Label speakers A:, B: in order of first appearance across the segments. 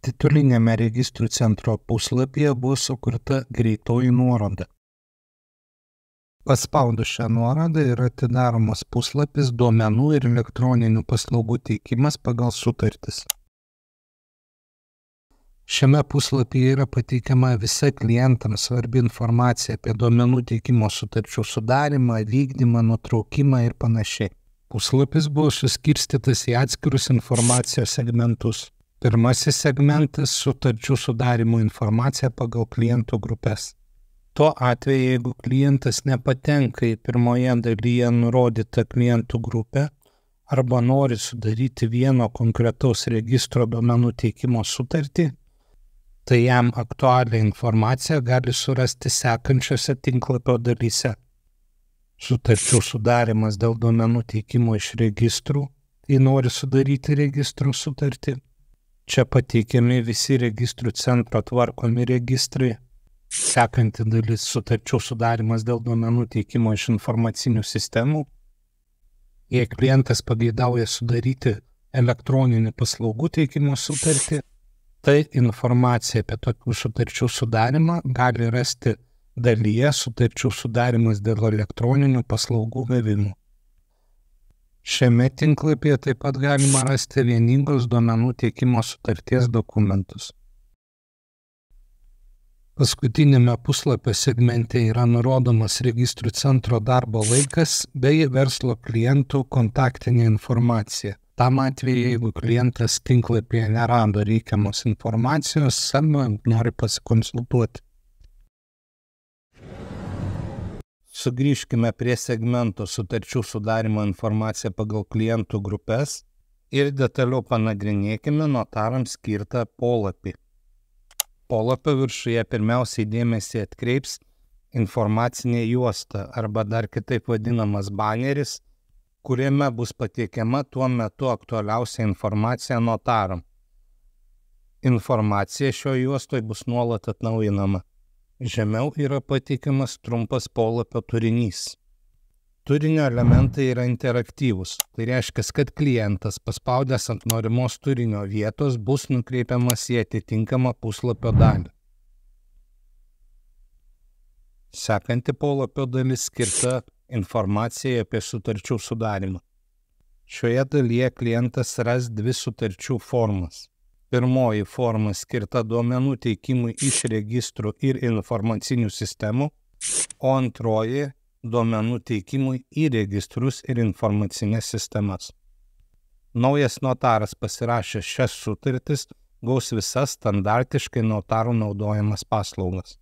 A: Tituliniame registrų centro puslapyje buvo sukurta greitoji nuoroda. Paspaudus šią nuorodą yra atidaromas puslapis duomenų ir elektroninių paslaugų teikimas pagal sutartis. Šiame puslapyje yra pateikiama visa klientams svarbi informacija apie duomenų teikimo sutarčių sudarymą, vykdymą, nutraukimą ir panašiai. Puslapis buvo suskirstytas į atskirus informacijos segmentus. Pirmasis segmentas – sutarčių sudarymo informacija pagal klientų grupės. Tuo atveju, jeigu klientas nepatenka į pirmoje dalyje nurodytą klientų grupę arba nori sudaryti vieno konkretaus registro duomenų teikimo sutartį, tai jam aktualią informaciją gali surasti sekančiose tinklapio dalyse. Sutarčių sudarimas dėl duomenų teikimo iš registrų, jei nori sudaryti registrų sutartį. Čia pateikiami visi registrų centro tvarkomi registrai. Sekanti dalis – sutarčių sudarimas dėl duomenų teikimo iš informacinių sistemų. Jei klientas pageidauja sudaryti elektroninį paslaugų teikimo sutartį, tai informacija apie tokių sutarčių sudarimą gali rasti dalyje sutarčių sudarimas dėl elektroninių paslaugų gavimo. Šiame tinklapyje taip pat galima rasti vieningos duomenų teikimo sutarties dokumentus. Paskutinėme puslapio segmente yra nurodomas registrų centro darbo laikas bei verslo klientų kontaktinė informacija. Tam atveju, jeigu klientas tinklapyje nerado reikiamos informacijos arba nori pasikonsultuoti. Sugrįžkime prie segmento sutarčių sudarimo informaciją pagal klientų grupės ir detaliau panagrinėkime notarams skirtą polapį. Polapio viršuje pirmiausiai dėmesį atkreips informacinė juosta arba dar kitaip vadinamas baneris, kuriame bus pateikiama tuo metu aktualiausia informacija notaram. Informacija šio juostoje bus nuolat atnaujinama. Žemiau yra pateikiamas trumpas polapio turinys. Turinio elementai yra interaktyvūs. Tai reiškia, kad klientas paspaudęs ant norimos turinio vietos bus nukreipiamas į atitinkamą puslapio dalį. Sekanti polapio dalis skirta informacijai apie sutarčių sudarimą. Šioje dalyje klientas ras dvi sutarčių formas. Pirmoji forma skirta duomenų teikimui iš registrų ir informacinių sistemų, o antroji duomenų teikimui į registrus ir informacinės sistemas. Naujas notaras pasirašęs šias sutartis gaus visas standartiškai notarų naudojamas paslaugas.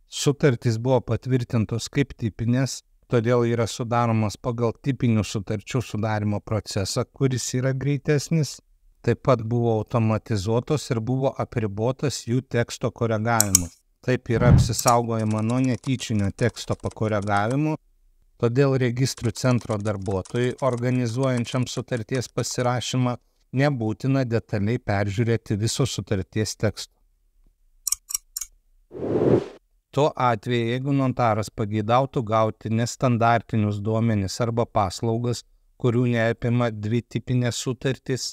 A: Sutartys buvo patvirtintos kaip tipinės, todėl yra sudaromas pagal tipinių sutarčių sudarimo procesą, kuris yra greitesnis. Taip pat buvo automatizuotos ir buvo apribotas jų teksto koregavimas. Taip yra apsisaugojama nuo netyčinio teksto pakoregavimo, todėl registrų centro darbuotojai, organizuojančiam sutarties pasirašymą, nebūtina detaliai peržiūrėti viso sutarties teksto. Tuo atveju, jeigu notaras pageidautų gauti nestandartinius duomenis arba paslaugas, kurių neapima dvi tipinės sutartys,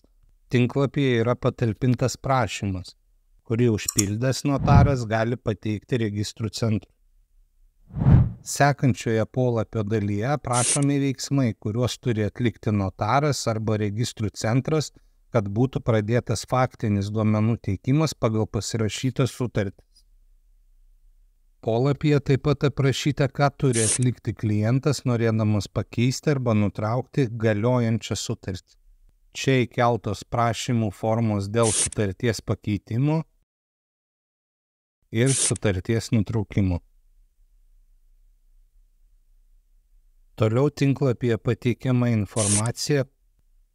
A: tinklapyje yra patalpintas prašymas, kurį užpildęs notaras gali pateikti registrų centrui. Sekančioje polapio dalyje aprašomi veiksmai, kuriuos turi atlikti notaras arba registrų centras, kad būtų pradėtas faktinis duomenų teikimas pagal pasirašytą sutartį. Polapyje taip pat aprašyta, ką turi atlikti klientas, norėdamas pakeisti arba nutraukti galiojančią sutartį. Čia įkeltos prašymų formos dėl sutarties pakeitimo ir sutarties nutraukimo. Toliau tinklapyje pateikiama informacija,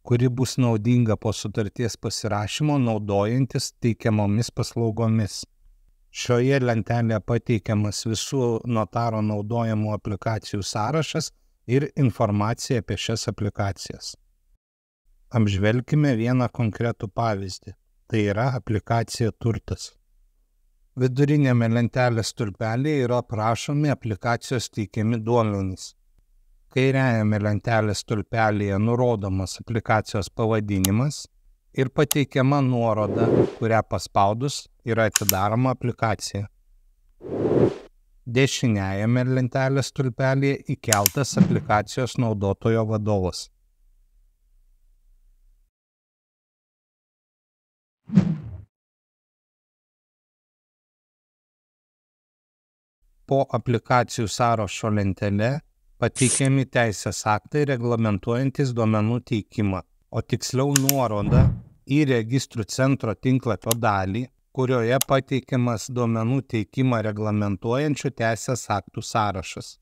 A: kuri bus naudinga po sutarties pasirašymo naudojantis teikiamomis paslaugomis. Šioje lentelėje pateikiamas visų notaro naudojamų aplikacijų sąrašas ir informacija apie šias aplikacijas. Apžvelkime vieną konkretų pavyzdį. Tai yra aplikacija Turtas. Vidurinėme lentelės stulpelyje yra aprašomi aplikacijos teikiami duomenys. Kairiajame lentelės stulpelyje nurodomas aplikacijos pavadinimas ir pateikiama nuoroda, kurią paspaudus yra atidaroma aplikacija. Dešiniajame lentelės stulpelyje įkeltas aplikacijos naudotojo vadovas. Po aplikacijų sąrašo lentele pateikiami teisės aktai reglamentuojantys duomenų teikimą, o tiksliau nuoroda į registrų centro tinklapio dalį, kurioje pateikiamas duomenų teikimą reglamentuojančių teisės aktų sąrašas.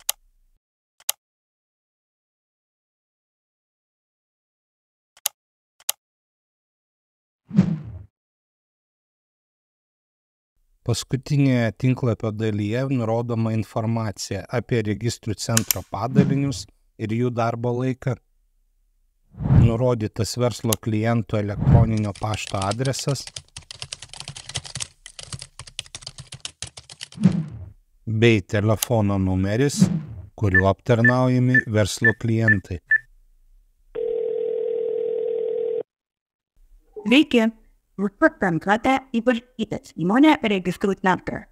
A: Paskutinėje tinklapio dalyje nurodoma informacija apie registrų centro padalinius ir jų darbo laiką, nurodytas verslo kliento elektroninio pašto adresas bei telefono numeris, kuriuo aptarnaujami verslo klientai.
B: Sveiki, jūs patenkat į valstybės įmonę registrų centrą.